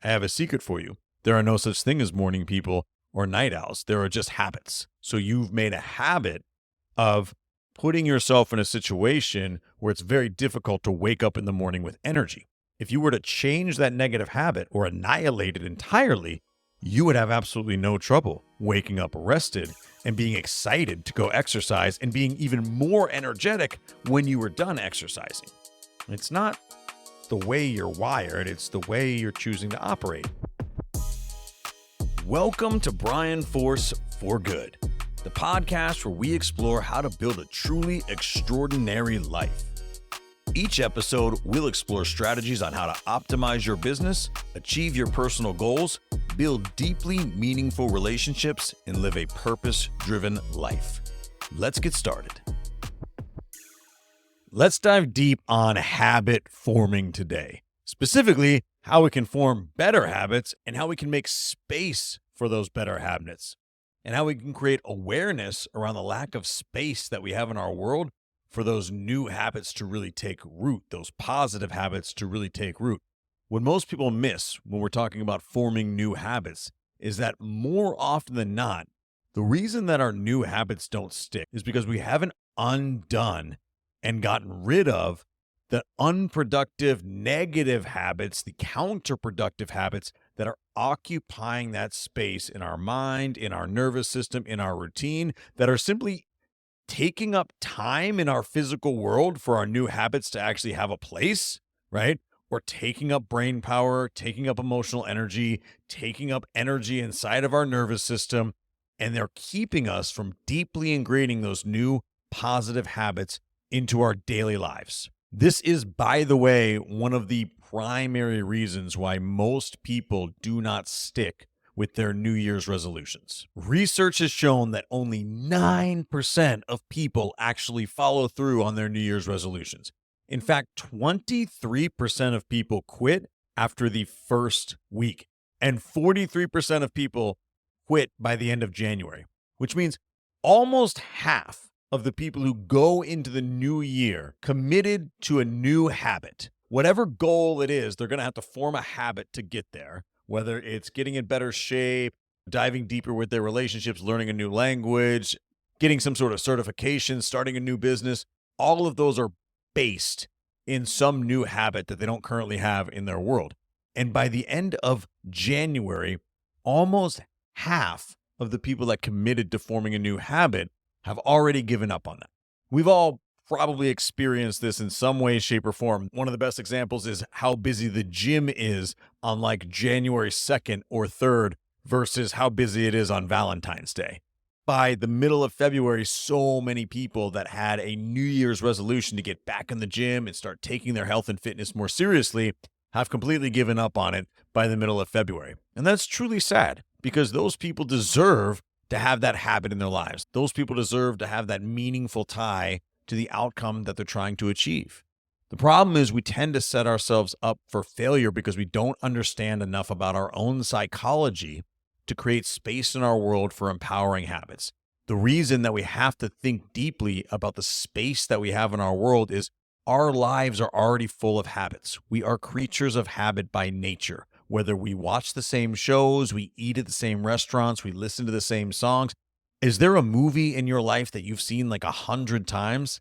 I have a secret for you. There are no such thing as morning people or night owls. There are just habits. So you've made a habit of putting yourself in a situation where it's very difficult to wake up in the morning with energy. If you were to change that negative habit or annihilate it entirely, you would have absolutely no trouble waking up rested and being excited to go exercise and being even more energetic when you were done exercising. It's not the way you're wired, it's the way you're choosing to operate. Welcome to Brian Force for Good, the podcast where we explore how to build a truly extraordinary life. Each episode, we'll explore strategies on how to optimize your business, achieve your personal goals, build deeply meaningful relationships, and live a purpose-driven life. Let's get started. Let's dive deep on habit forming today. Specifically, how we can form better habits and how we can make space for those better habits, and how we can create awareness around the lack of space that we have in our world for those new habits to really take root, those positive habits to really take root. What most people miss when we're talking about forming new habits is that more often than not, the reason that our new habits don't stick is because we haven't undone and gotten rid of the unproductive, negative habits, the counterproductive habits that are occupying that space in our mind, in our nervous system, in our routine, that are simply taking up time in our physical world for our new habits to actually have a place, right? Or taking up brain power, taking up emotional energy, taking up energy inside of our nervous system, and they're keeping us from deeply ingraining those new positive habits into our daily lives. This is, by the way, one of the primary reasons why most people do not stick with their New Year's resolutions. Research has shown that only 9% of people actually follow through on their New Year's resolutions. In fact, 23% of people quit after the first week, and 43% of people quit by the end of January, which means almost half of the people who go into the new year committed to a new habit. Whatever goal it is, they're going to have to form a habit to get there. Whether it's getting in better shape, diving deeper with their relationships, learning a new language, getting some sort of certification, starting a new business, all of those are based in some new habit that they don't currently have in their world. And by the end of January, almost half of the people that committed to forming a new habit have already given up on that. We've all probably experienced this in some way, shape, or form. One of the best examples is how busy the gym is on like January 2nd or 3rd versus how busy it is on Valentine's Day. By the middle of February, so many people that had a New Year's resolution to get back in the gym and start taking their health and fitness more seriously have completely given up on it by the middle of February. And that's truly sad because those people deserve to have that habit in their lives. Those people deserve to have that meaningful tie to the outcome that they're trying to achieve. The problem is we tend to set ourselves up for failure because we don't understand enough about our own psychology to create space in our world for empowering habits. The reason that we have to think deeply about the space that we have in our world is our lives are already full of habits. We are creatures of habit by nature. Whether we watch the same shows, we eat at the same restaurants, we listen to the same songs. Is there a movie in your life that you've seen like 100 times?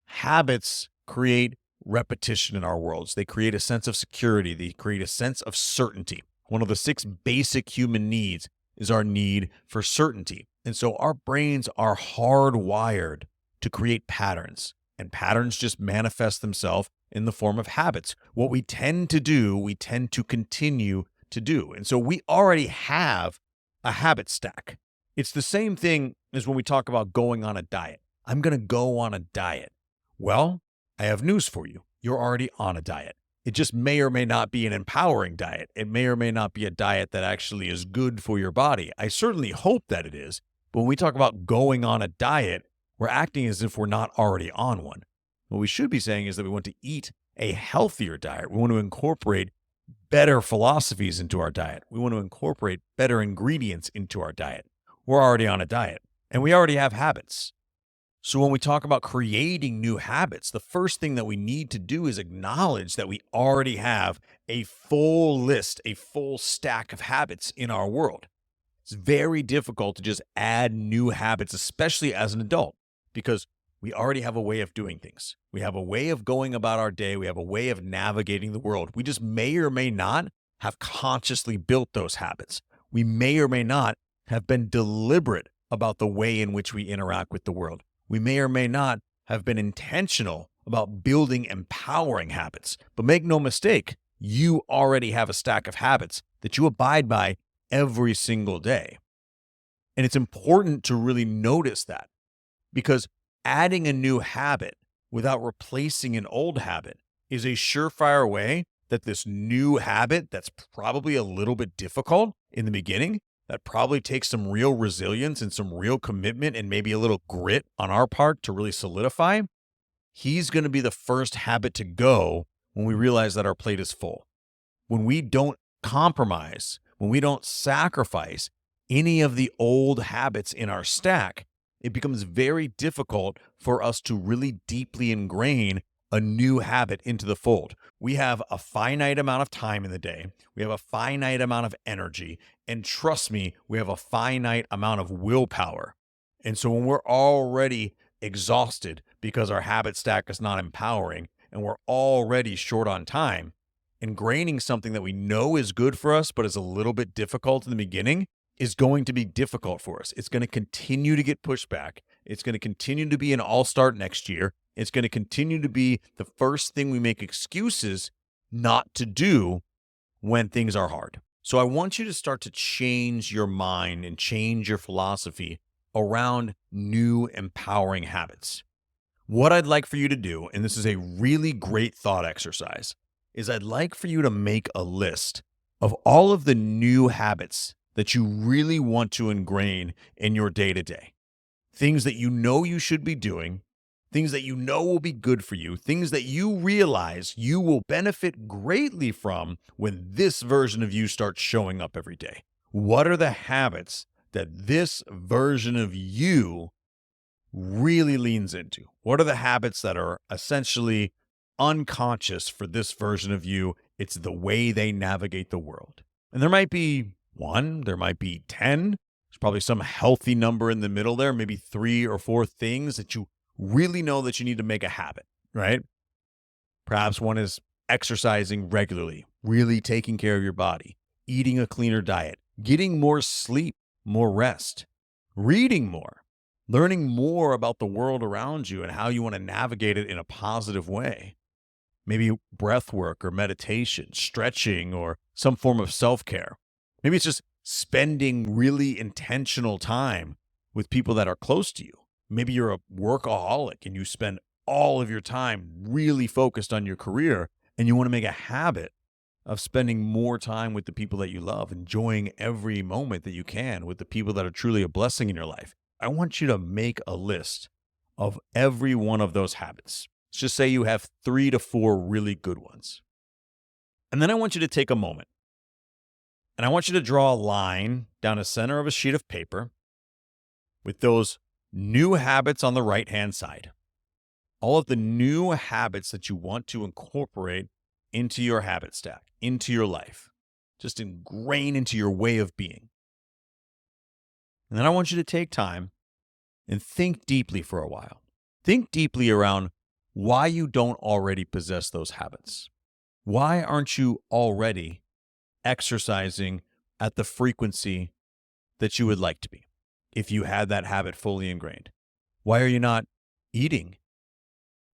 Habits create repetition in our worlds. They create a sense of security. They create a sense of certainty. One of the 6 basic human needs is our need for certainty. And so our brains are hardwired to create patterns, and patterns just manifest themselves in the form of habits. What we tend to do, we tend to continue to do. And so we already have a habit stack. It's the same thing as when we talk about going on a diet. I'm going to go on a diet. Well, I have news for you. You're already on a diet. It just may or may not be an empowering diet. It may or may not be a diet that actually is good for your body. I certainly hope that it is. But when we talk about going on a diet, we're acting as if we're not already on one. What we should be saying is that we want to eat a healthier diet. We want to incorporate better philosophies into our diet. We want to incorporate better ingredients into our diet. We're already on a diet, and we already have habits. So, when we talk about creating new habits, the first thing that we need to do is acknowledge that we already have a full list, a full stack of habits in our world. It's very difficult to just add new habits, especially as an adult, because we already have a way of doing things. We have a way of going about our day. We have a way of navigating the world. We just may or may not have consciously built those habits. We may or may not have been deliberate about the way in which we interact with the world. We may or may not have been intentional about building empowering habits. But make no mistake, you already have a stack of habits that you abide by every single day. And it's important to really notice that, because adding a new habit without replacing an old habit is a surefire way that this new habit, that's probably a little bit difficult in the beginning, that probably takes some real resilience and some real commitment and maybe a little grit on our part to really solidify, he's going to be the first habit to go when we realize that our plate is full. When we don't compromise, when we don't sacrifice any of the old habits in our stack, it becomes very difficult for us to really deeply ingrain a new habit into the fold. We have a finite amount of time in the day. We have a finite amount of energy. And trust me, we have a finite amount of willpower. And so when we're already exhausted because our habit stack is not empowering and we're already short on time, ingraining something that we know is good for us but is a little bit difficult in the beginning is going to be difficult for us. It's going to continue to get pushed back. It's going to continue to be an all-start next year. It's going to continue to be the first thing we make excuses not to do when things are hard. So I want you to start to change your mind and change your philosophy around new empowering habits. What I'd like for you to do, and this is a really great thought exercise, is I'd like for you to make a list of all of the new habits that you really want to ingrain in your day-to-day. Things that you know you should be doing, things that you know will be good for you, things that you realize you will benefit greatly from when this version of you starts showing up every day. What are the habits that this version of you really leans into? What are the habits that are essentially unconscious for this version of you? It's the way they navigate the world. And there might be one, there might be 10. There's probably some healthy number in the middle there, maybe 3 or 4 things that you really know that you need to make a habit, right? Perhaps one is exercising regularly, really taking care of your body, eating a cleaner diet, getting more sleep, more rest, reading more, learning more about the world around you and how you want to navigate it in a positive way. Maybe breath work or meditation, stretching, or some form of self-care. Maybe it's just spending really intentional time with people that are close to you. Maybe you're a workaholic and you spend all of your time really focused on your career, and you want to make a habit of spending more time with the people that you love, enjoying every moment that you can with the people that are truly a blessing in your life. I want you to make a list of every one of those habits. Let's just say you have 3 to 4 really good ones. And then I want you to take a moment. And I want you to draw a line down the center of a sheet of paper with those new habits on the right-hand side. All of the new habits that you want to incorporate into your habit stack, into your life. Just ingrain into your way of being. And then I want you to take time and think deeply for a while. Think deeply around why you don't already possess those habits. Why aren't you already exercising at the frequency that you would like to be if you had that habit fully ingrained? Why are you not eating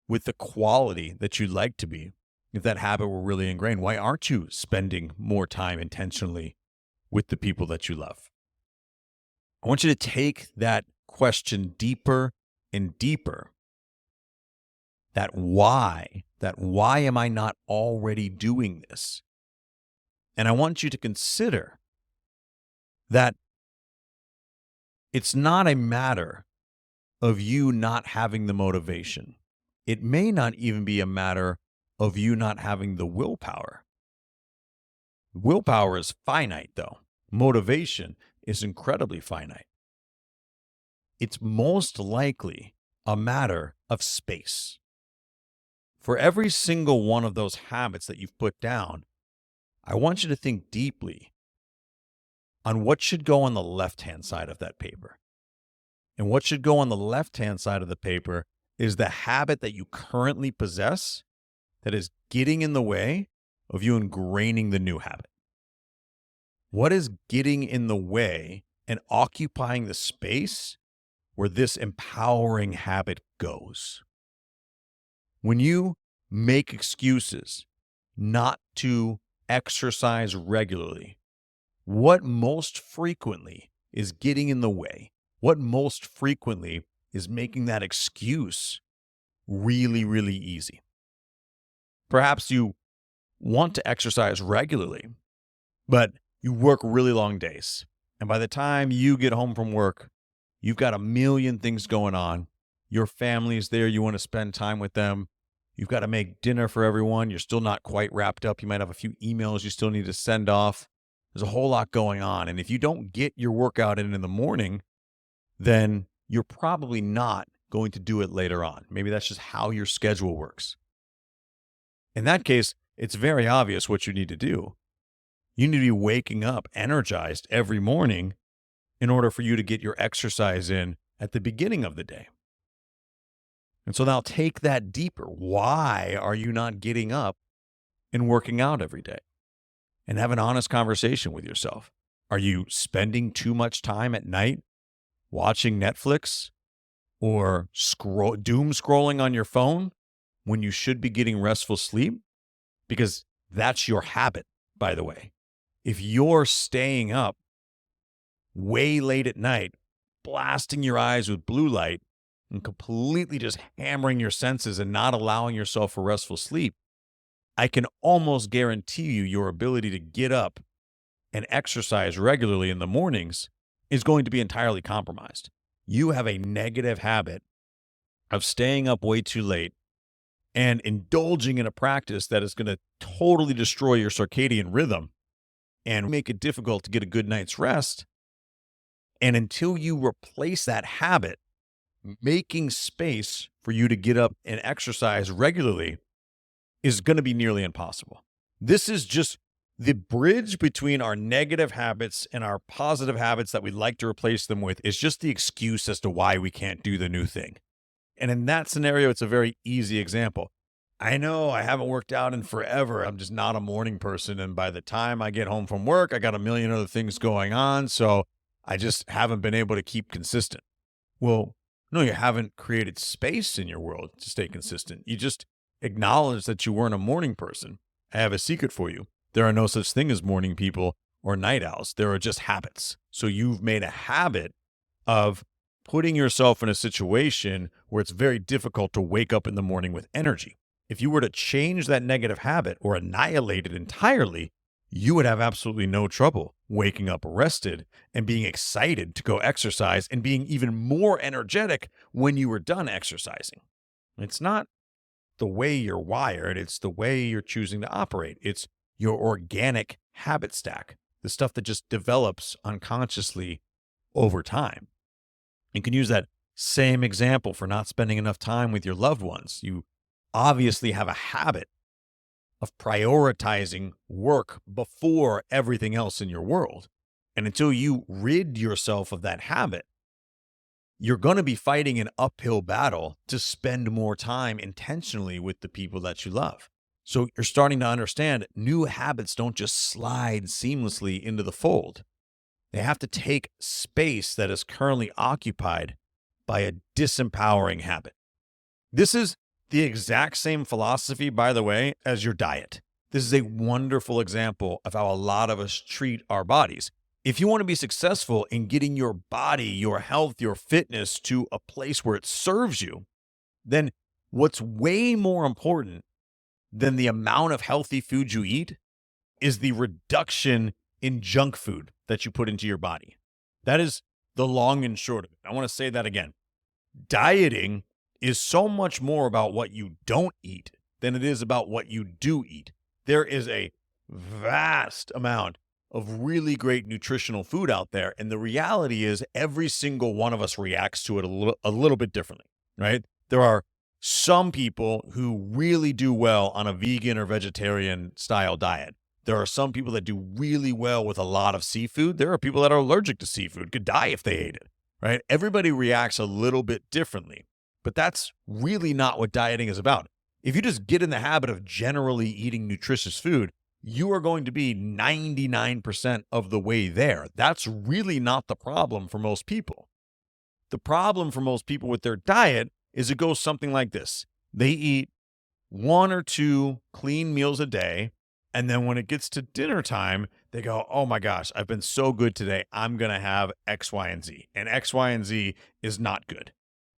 with the quality that you'd like to be if that habit were really ingrained? Why aren't you spending more time intentionally with the people that you love? I want you to take that question deeper and deeper. That why am I not already doing this? And I want you to consider that it's not a matter of you not having the motivation. It may not even be a matter of you not having the willpower. Willpower is finite, though. Motivation is incredibly finite. It's most likely a matter of space. For every single one of those habits that you've put down, I want you to think deeply on what should go on the left-hand side of that paper. And what should go on the left-hand side of the paper is the habit that you currently possess that is getting in the way of you ingraining the new habit. What is getting in the way and occupying the space where this empowering habit goes? When you make excuses not to exercise regularly, what most frequently is getting in the way? What most frequently is making that excuse really, really easy? Perhaps you want to exercise regularly, but you work really long days. And by the time you get home from work, you've got a million things going on. Your family's there. You want to spend time with them. You've got to make dinner for everyone. You're still not quite wrapped up. You might have a few emails you still need to send off. There's a whole lot going on. And if you don't get your workout in the morning, then you're probably not going to do it later on. Maybe that's just how your schedule works. In that case, it's very obvious what you need to do. You need to be waking up energized every morning in order for you to get your exercise in at the beginning of the day. And so now take that deeper. Why are you not getting up and working out every day? And have an honest conversation with yourself. Are you spending too much time at night watching Netflix or doom scrolling on your phone when you should be getting restful sleep? Because that's your habit, by the way. If you're staying up way late at night, blasting your eyes with blue light and completely just hammering your senses and not allowing yourself for restful sleep, I can almost guarantee you your ability to get up and exercise regularly in the mornings is going to be entirely compromised. You have a negative habit of staying up way too late and indulging in a practice that is going to totally destroy your circadian rhythm and make it difficult to get a good night's rest. And until you replace that habit, making space for you to get up and exercise regularly is going to be nearly impossible. This is just the bridge between our negative habits and our positive habits that we'd like to replace them with is just the excuse as to why we can't do the new thing. And in that scenario, it's a very easy example. I know I haven't worked out in forever. I'm just not a morning person. And by the time I get home from work, I got a million other things going on. So I just haven't been able to keep consistent. Well, no, you haven't created space in your world to stay consistent. You just acknowledge that you weren't a morning person. I have a secret for you. There are no such thing as morning people or night owls. There are just habits. So you've made a habit of putting yourself in a situation where it's very difficult to wake up in the morning with energy. If you were to change that negative habit or annihilate it entirely, you would have absolutely no trouble waking up rested and being excited to go exercise and being even more energetic when you were done exercising. It's not the way you're wired. It's the way you're choosing to operate. It's your organic habit stack, the stuff that just develops unconsciously over time. You can use that same example for not spending enough time with your loved ones. You obviously have a habit of prioritizing work before everything else in your world. And until you rid yourself of that habit, you're going to be fighting an uphill battle to spend more time intentionally with the people that you love. So you're starting to understand new habits don't just slide seamlessly into the fold. They have to take space that is currently occupied by a disempowering habit. This is the exact same philosophy, by the way, as your diet. This is a wonderful example of how a lot of us treat our bodies. If you want to be successful in getting your body, your health, your fitness to a place where it serves you, then what's way more important than the amount of healthy food you eat is the reduction in junk food that you put into your body. That is the long and short of it. I want to say that again. Dieting is so much more about what you don't eat than it is about what you do eat. There is a vast amount of really great nutritional food out there. And the reality is every single one of us reacts to it a little bit differently. right? There are some people who really do well on a vegan or vegetarian style diet. There are some people that do really well with a lot of seafood. There are people that are allergic to seafood, could die if they ate it, right? Everybody reacts a little bit differently, but that's really not what dieting is about. If you just get in the habit of generally eating nutritious food, you are going to be 99% of the way there. That's really not the problem for most people. The problem for most people with their diet is it goes something like this. They eat 1 or 2 clean meals a day, and then when it gets to dinner time, they go, oh my gosh, I've been so good today. I'm going to have X, Y, and Z. And X, Y, and Z is not good.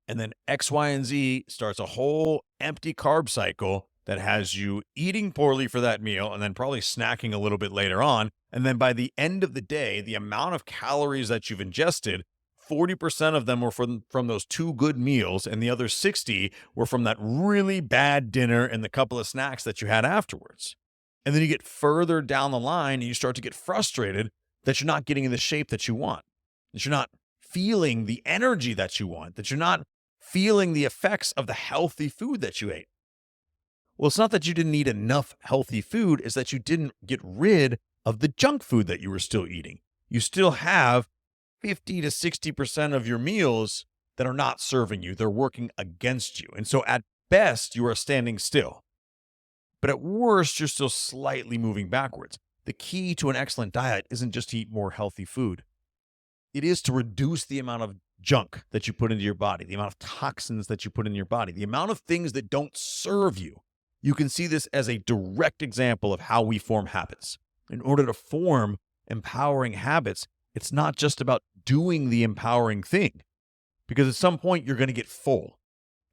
And then X, Y, and Z starts a whole empty carb cycle that has you eating poorly for that meal and then probably snacking a little bit later on. And then by the end of the day, the amount of calories that you've ingested, 40% of them were from those 2 good meals, and the other 60 were from that really bad dinner and the couple of snacks that you had afterwards. And then you get further down the line and you start to get frustrated that you're not getting in the shape that you want, that you're not feeling the energy that you want, that you're not feeling the effects of the healthy food that you ate. Well, it's not that you didn't eat enough healthy food, it's that you didn't get rid of the junk food that you were still eating. You still have 50 to 60% of your meals that are not serving you. They're working against you. And so at best, you are standing still. But at worst, you're still slightly moving backwards. The key to an excellent diet isn't just to eat more healthy food. It is to reduce the amount of junk that you put into your body, the amount of toxins that you put in your body, the amount of things that don't serve you. You can see this as a direct example of how we form habits. In order to form empowering habits, it's not just about doing the empowering thing, because at some point you're going to get full.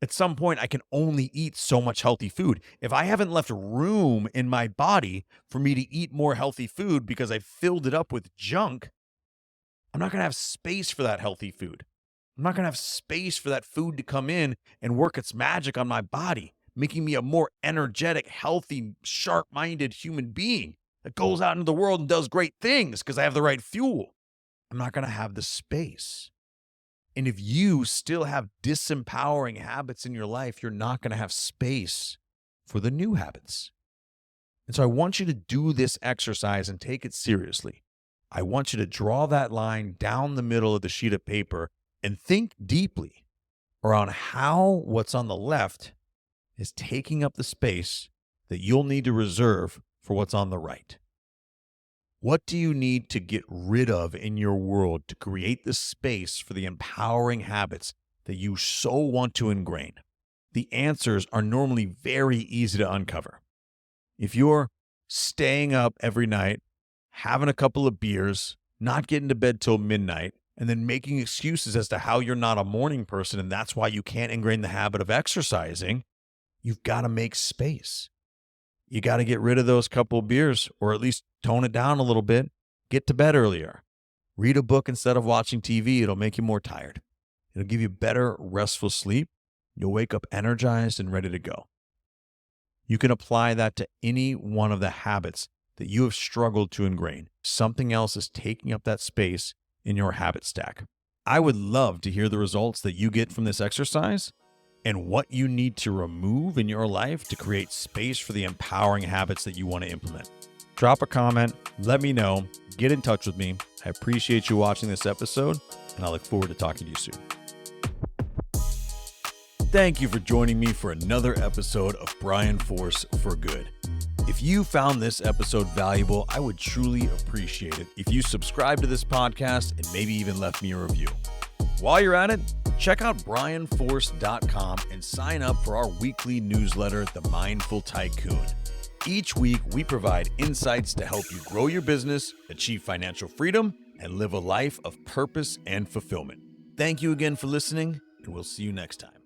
At some point, I can only eat so much healthy food. If I haven't left room in my body for me to eat more healthy food because I've filled it up with junk, I'm not going to have space for that healthy food. I'm not going to have space for that food to come in and work its magic on my body, making me a more energetic, healthy, sharp-minded human being that goes out into the world and does great things because I have the right fuel. I'm not going to have the space. And if you still have disempowering habits in your life, you're not going to have space for the new habits. And so I want you to do this exercise and take it seriously. I want you to draw that line down the middle of the sheet of paper and think deeply around how what's on the left is taking up the space that you'll need to reserve for what's on the right. What do you need to get rid of in your world to create the space for the empowering habits that you so want to ingrain? The answers are normally very easy to uncover. If you're staying up every night, having a couple of beers, not getting to bed till midnight, and then making excuses as to how you're not a morning person and that's why you can't ingrain the habit of exercising, you've got to make space. You got to get rid of those couple of beers, or at least tone it down a little bit. Get to bed earlier. Read a book instead of watching TV. It'll make you more tired. It'll give you better, restful sleep. You'll wake up energized and ready to go. You can apply that to any one of the habits that you have struggled to ingrain. Something else is taking up that space in your habit stack. I would love to hear the results that you get from this exercise and what you need to remove in your life to create space for the empowering habits that you want to implement. Drop a comment, let me know, get in touch with me. I appreciate you watching this episode, and I look forward to talking to you soon. Thank you for joining me for another episode of Brian Force for Good. If you found this episode valuable, I would truly appreciate it if you subscribe to this podcast and maybe even left me a review. While you're at it, check out brianforce.com and sign up for our weekly newsletter, The Mindful Tycoon. Each week, we provide insights to help you grow your business, achieve financial freedom, and live a life of purpose and fulfillment. Thank you again for listening, and we'll see you next time.